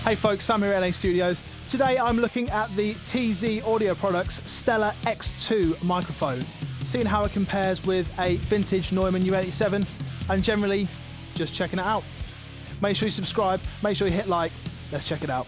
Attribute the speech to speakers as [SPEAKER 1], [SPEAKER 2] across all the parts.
[SPEAKER 1] Hey folks, Sam here at LA Studios. Today I'm looking at the tzaudio Products Stellar X2 microphone, seeing how it compares with a vintage Neumann U87 and generally just checking it out. Make sure you subscribe, make sure you hit like, let's check it out.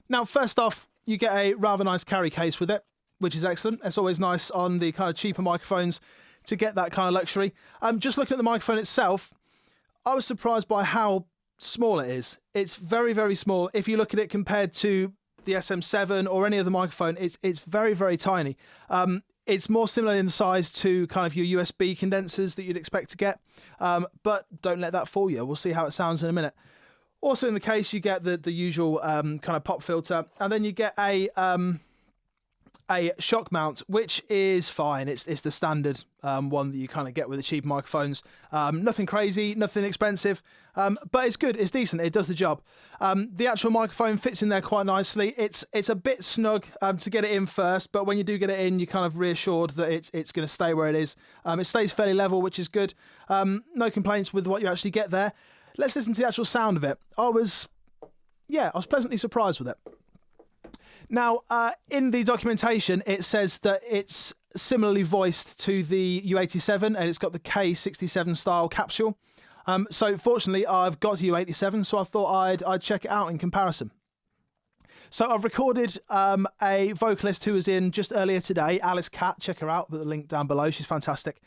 [SPEAKER 1] Now first off, you get a rather nice carry case with it, which is excellent. It's always nice on the kind of cheaper microphones to get that kind of luxury. Just looking at the microphone itself, I was surprised by how small it is. It's very, very small. If you look at it compared to the SM7 or any other microphone, it's very, very tiny. It's more similar in size to kind of your USB condensers that you'd expect to get, but don't let that fool you. We'll see how it sounds in a minute. Also in the case, you get the usual kind of pop filter, and then you get a shock mount, which is fine. It's the standard one that you kind of get with the cheap microphones. Nothing crazy, nothing expensive, but it's good. It's decent. It does the job. The actual microphone fits in there quite nicely. It's a bit snug to get it in first, but when you do get it in, you're kind of reassured that it's going to stay where it is. It stays fairly level, which is good. No complaints with what you actually get there. Let's listen to the actual sound of it. I was pleasantly surprised with it. Now, in the documentation, it says that it's similarly voiced to the U87 and it's got the K67 style capsule. So fortunately, I've got a U87, so I thought I'd check it out in comparison. So I've recorded a vocalist who was in just earlier today, Alice Cat. Check her out, put the link down below. She's fantastic.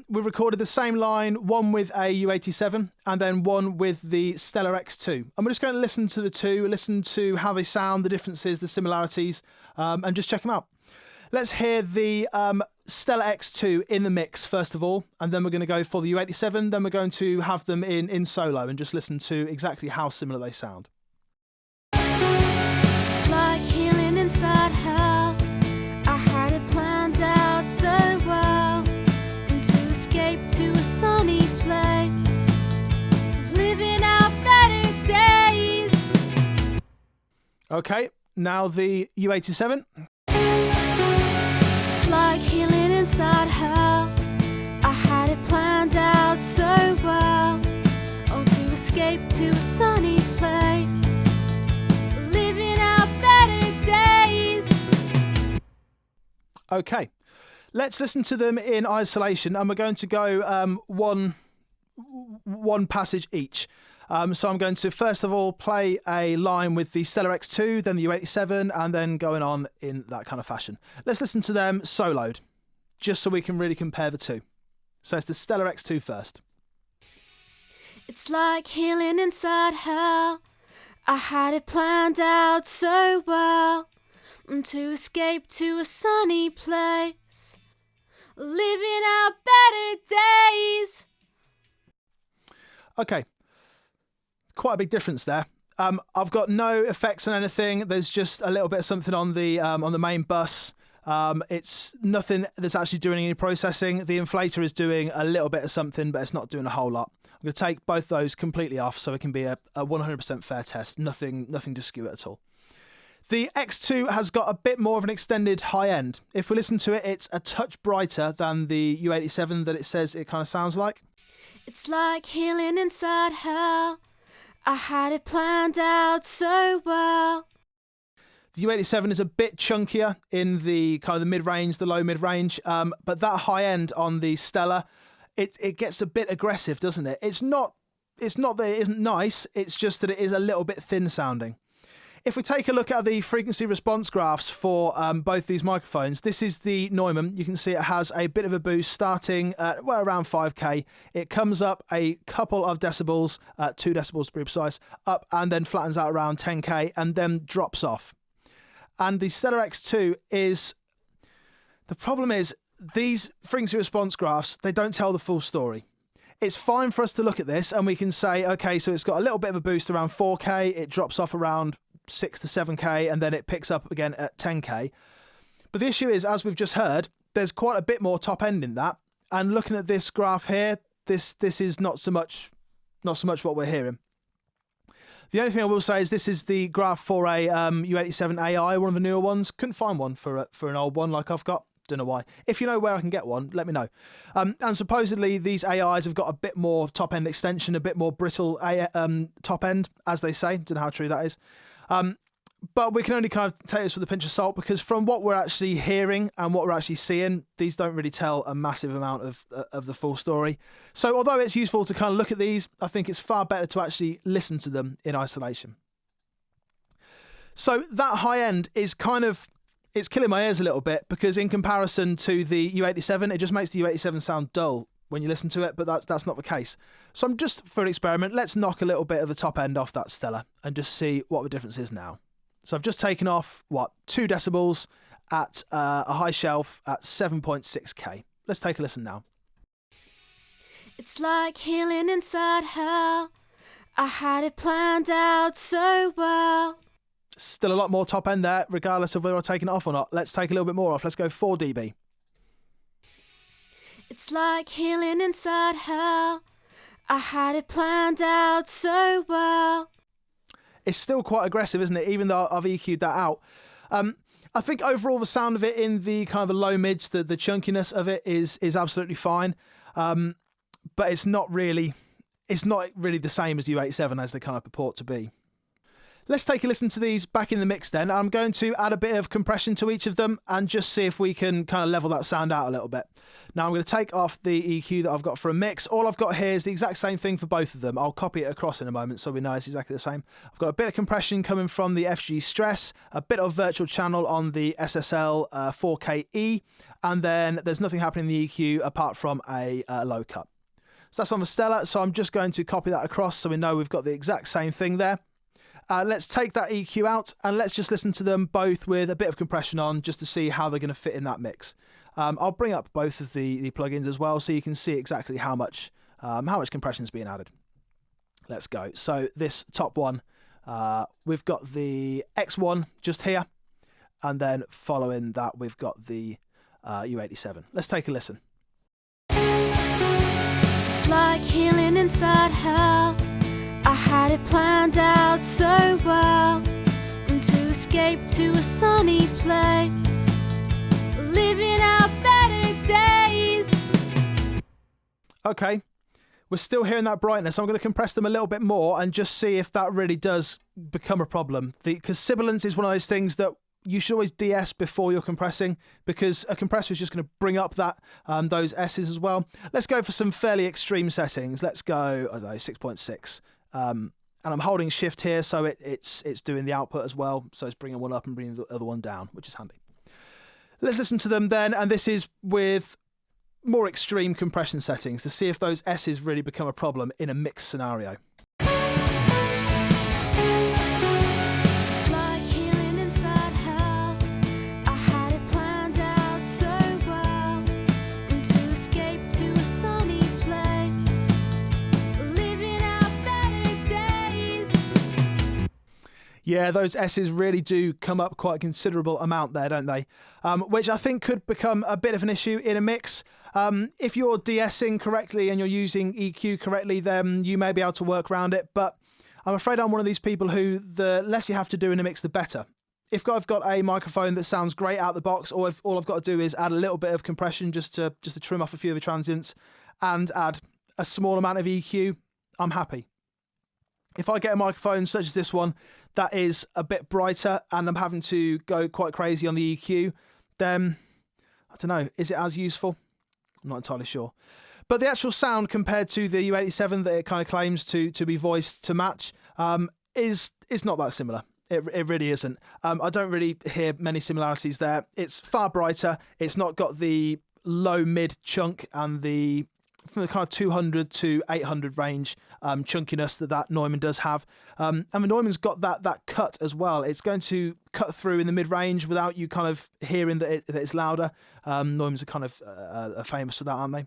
[SPEAKER 1] We've recorded the same line, one with a U87 and then one with the Stellar X2. And we're just going to listen to the two, listen to how they sound, the differences, the similarities, and just check them out. Let's hear the Stellar X2 in the mix first of all, and then we're going to go for the U87. Then we're going to have them in solo and just listen to exactly how similar they sound.
[SPEAKER 2] It's like healing inside hell. I had it planned out so well, to escape to a sunny place, living out better days.
[SPEAKER 1] Okay, now the U87.
[SPEAKER 2] It's like healing inside hell. I had it planned out so well, to escape to a sunny place, living out better days.
[SPEAKER 1] Okay, let's listen to them in isolation, and we're going to go one passage each. So I'm going to first of all play a line with the Stellar X2, then the U87, and then going on in that kind of fashion. Let's listen to them soloed, just so we can really compare the two. So it's the Stellar X2 first.
[SPEAKER 2] It's like healing inside hell. I had it planned out so well, to escape to a sunny place, living out better days.
[SPEAKER 1] Okay, quite a big difference there. I've got no effects on anything. There's just a little bit of something on the main bus. It's nothing that's actually doing any processing. The inflator is doing a little bit of something, but it's not doing a whole lot. I'm going to take both those completely off so it can be a 100% fair test. Nothing to skew it at all. The X2 has got a bit more of an extended high end. If we listen to it, it's a touch brighter than the U87 that it says it kind of sounds like.
[SPEAKER 2] It's like healing inside hell. I had it planned out so well.
[SPEAKER 1] The U87 is a bit chunkier in the kind of the mid-range, the low mid-range, but that high end on the Stellar, it gets a bit aggressive, doesn't it? It's not that it isn't nice, it's just that it is a little bit thin sounding. If we take a look at the frequency response graphs for both these microphones, this is the Neumann. You can see it has a bit of a boost starting at around 5k. It comes up a couple of decibels, 2 decibels to be precise, up and then flattens out around 10k and then drops off. And the Stellar X2 the problem is these frequency response graphs, they don't tell the full story. It's fine for us to look at this and we can say, okay, so it's got a little bit of a boost around 4k, it drops off around 6 to 7k, and then it picks up again at 10k. But the issue is, as we've just heard, there's quite a bit more top end in that. And looking at this graph here, this is not so much what we're hearing. The only thing I will say is this is the graph for a U87 AI, one of the newer ones. Couldn't find one for an old one like I've got. Don't know why. If you know where I can get one, let me know. And supposedly these AIs have got a bit more top end extension, a bit more brittle top end, as they say. Don't know how true that is. But we can only kind of take this with a pinch of salt, because from what we're actually hearing and what we're actually seeing, these don't really tell a massive amount of the full story. So although it's useful to kind of look at these, I think it's far better to actually listen to them in isolation. So that high end is it's killing my ears a little bit, because in comparison to the U87, it just makes the U87 sound dull when you listen to it, but that's not the case. So I'm just, for an experiment, let's knock a little bit of the top end off that Stellar and just see what the difference is now. So I've just taken off, 2 decibels at a high shelf at 7.6K. Let's take a listen now.
[SPEAKER 2] It's like healing inside hell. I had it planned out so well.
[SPEAKER 1] Still a lot more top end there, regardless of whether I've taken it off or not. Let's take a little bit more off. Let's go 4 dB.
[SPEAKER 2] It's like healing inside hell. I had it planned out so well.
[SPEAKER 1] It's still quite aggressive, isn't it? Even though I've EQ'd that out. I think overall the sound of it in the kind of the low mids, the chunkiness of it is absolutely fine. But it's not really the same as the U87 as they kind of purport to be. Let's take a listen to these back in the mix then. I'm going to add a bit of compression to each of them and just see if we can kind of level that sound out a little bit. Now I'm going to take off the EQ that I've got for a mix. All I've got here is the exact same thing for both of them. I'll copy it across in a moment so we know it's exactly the same. I've got a bit of compression coming from the FG Stress, a bit of virtual channel on the SSL 4KE, and then there's nothing happening in the EQ apart from a low cut. So that's on the Stellar, so I'm just going to copy that across so we know we've got the exact same thing there. Let's take that EQ out and let's just listen to them both with a bit of compression on just to see how they're going to fit in that mix. I'll bring up both of the plugins as well so you can see exactly how much compression is being added. Let's go. So this top one, we've got the X1 just here, and then following that we've got the U87. Let's take a listen.
[SPEAKER 2] It's like healing inside hell. I had it planned out so well, to escape to a sunny place, living out better days.
[SPEAKER 1] Okay, we're still hearing that brightness. I'm going to compress them a little bit more and just see if that really does become a problem. Because sibilance is one of those things that you should always DS before you're compressing, because a compressor is just going to bring up that those S's as well. Let's go for some fairly extreme settings. Let's go, I don't know, 6.6. And I'm holding shift here, so it's doing the output as well. So it's bringing one up and bringing the other one down, which is handy. Let's listen to them then, and this is with more extreme compression settings to see if those S's really become a problem in a mixed scenario.
[SPEAKER 2] It's like healing inside hell. I had it planned out so well, to escape to a sunny place, living out better days.
[SPEAKER 1] Yeah, those S's really do come up quite a considerable amount there, don't they? Which I think could become a bit of an issue in a mix. If you're DSing correctly and you're using EQ correctly, then you may be able to work around it. But I'm afraid I'm one of these people who the less you have to do in a mix, the better. If I've got a microphone that sounds great out the box, or if all I've got to do is add a little bit of compression just to trim off a few of the transients and add a small amount of EQ, I'm happy. If I get a microphone such as this one that is a bit brighter and I'm having to go quite crazy on the EQ, then I don't know, is it as useful? I'm not entirely sure. But the actual sound compared to the U87 that it kind of claims to be voiced to match is not that similar. It really isn't. I don't really hear many similarities there. It's far brighter. It's not got the low mid chunk and from the kind of 200 to 800 range chunkiness that Neumann does have. And the Neumann's got that cut as well. It's going to cut through in the mid-range without you kind of hearing that it's louder. Neumann's are kind of famous for that, aren't they?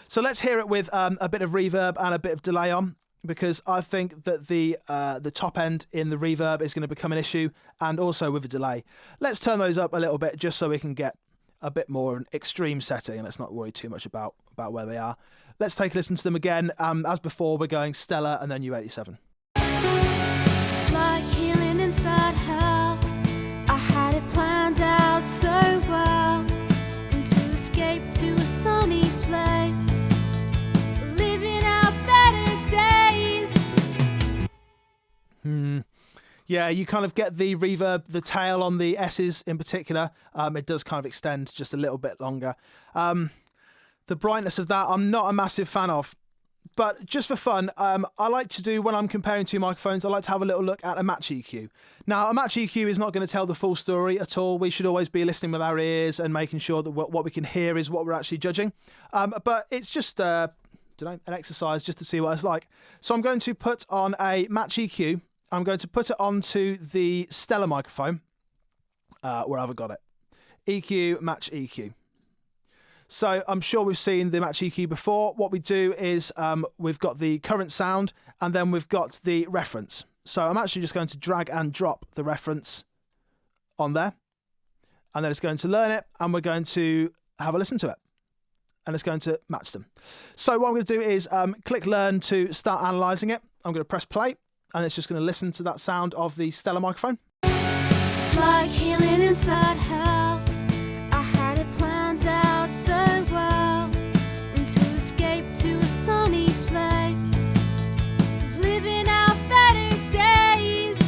[SPEAKER 1] So let's hear it with a bit of reverb and a bit of delay on, because I think that the top end in the reverb is going to become an issue, and also with a delay. Let's turn those up a little bit just so we can get a bit more an extreme setting, and let's not worry too much about where they are. Let's take a listen to them again. As before, we're going Stellar and then U87.
[SPEAKER 2] It's like healing inside hell. I had it planned out so well, to escape to a sunny place, living out better days.
[SPEAKER 1] Yeah, you kind of get the reverb, the tail on the S's in particular. It does kind of extend just a little bit longer. The brightness of that, I'm not a massive fan of. But just for fun, I like to do, when I'm comparing two microphones, I like to have a little look at a match EQ. Now, a match EQ is not going to tell the full story at all. We should always be listening with our ears and making sure that what we can hear is what we're actually judging. But it's just an exercise just to see what it's like. So I'm going to put on a match EQ. I'm going to put it onto the Stellar microphone. Where have I got it? EQ, match EQ. So I'm sure we've seen the match EQ before. What we do is we've got the current sound and then we've got the reference. So I'm actually just going to drag and drop the reference on there. And then it's going to learn it and we're going to have a listen to it. And it's going to match them. So what I'm going to do is click learn to start analysing it. I'm going to press play and it's just going to listen to that sound of the Stellar microphone.
[SPEAKER 2] It's like healing inside hell. I had it planned out so well to escape to a sunny place, living out better days.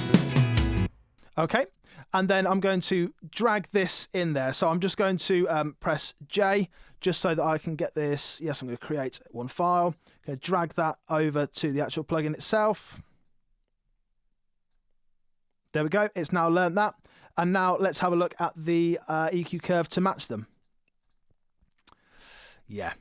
[SPEAKER 1] Okay, and then I'm going to drag this in there. So I'm just going to press J just so that I can get this. Yes, I'm going to create one file. I'm going to drag that over to the actual plugin itself. There we go. It's now learned that. And now let's have a look at the EQ curve to match them. Yeah,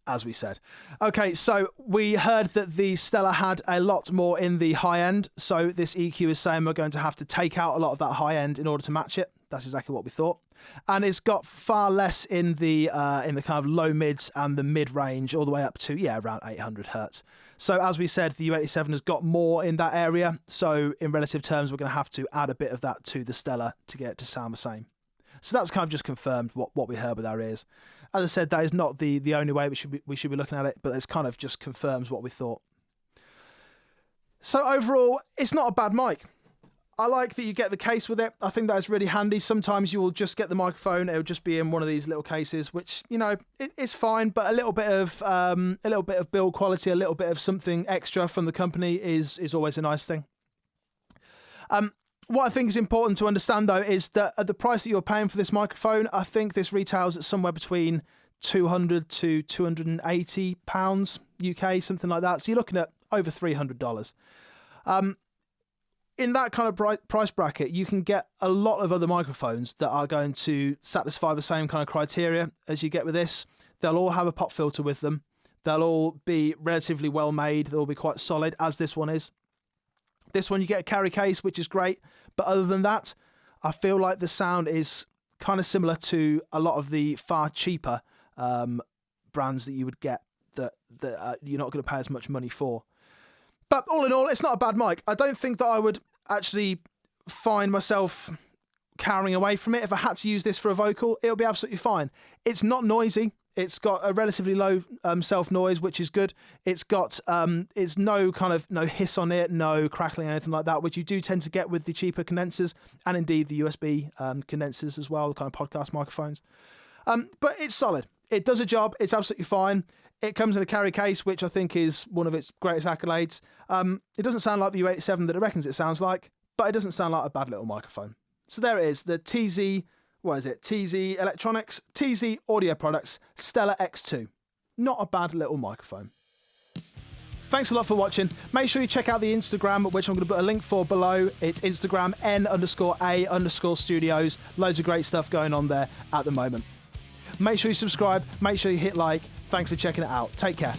[SPEAKER 1] as we said. Okay, so we heard that the Stellar had a lot more in the high end. So this EQ is saying we're going to have to take out a lot of that high end in order to match it. That's exactly what we thought. And it's got far less in the kind of low mids and the mid range, all the way up to around 800 hertz. So as we said, the U87 has got more in that area. So in relative terms, we're going to have to add a bit of that to the Stellar to get it to sound the same. So that's kind of just confirmed what we heard with our ears. As I said, that is not the only way we should be looking at it, but it's kind of just confirms what we thought. So overall, it's not a bad mic. I like that you get the case with it. I think that is really handy. Sometimes you will just get the microphone; it'll just be in one of these little cases, which it's fine. But a little bit of build quality, a little bit of something extra from the company is always a nice thing. What I think is important to understand though is that at the price that you're paying for this microphone, I think this retails at somewhere between £200 to £280 UK, something like that. So you're looking at over $300. In that kind of price bracket, you can get a lot of other microphones that are going to satisfy the same kind of criteria as you get with this. They'll all have a pop filter with them. They'll all be relatively well made. They'll be quite solid, as this one is. This one you get a carry case, which is great. But other than that, I feel like the sound is kind of similar to a lot of the far cheaper brands that you would get that you're not going to pay as much money for. But all in all, it's not a bad mic. I don't think that I would actually find myself cowering away from it. If I had to use this for a vocal, it'll be absolutely fine. It's not noisy. It's got a relatively low self noise, which is good. It's got it's no hiss on it, no crackling, anything like that, which you do tend to get with the cheaper condensers and indeed the USB condensers as well, the kind of podcast microphones. But it's solid. It does a job. It's absolutely fine. It comes in a carry case, which I think is one of its greatest accolades. It doesn't sound like the U87 that it reckons it sounds like, but it doesn't sound like a bad little microphone. So there it is, the TZ Electronics, TZ Audio Products, Stellar X2. Not a bad little microphone. Thanks a lot for watching. Make sure you check out the Instagram, which I'm going to put a link for below. It's Instagram N_A_studios. Loads of great stuff going on there at the moment. Make sure you subscribe. Make sure you hit like. Thanks for checking it out. Take care.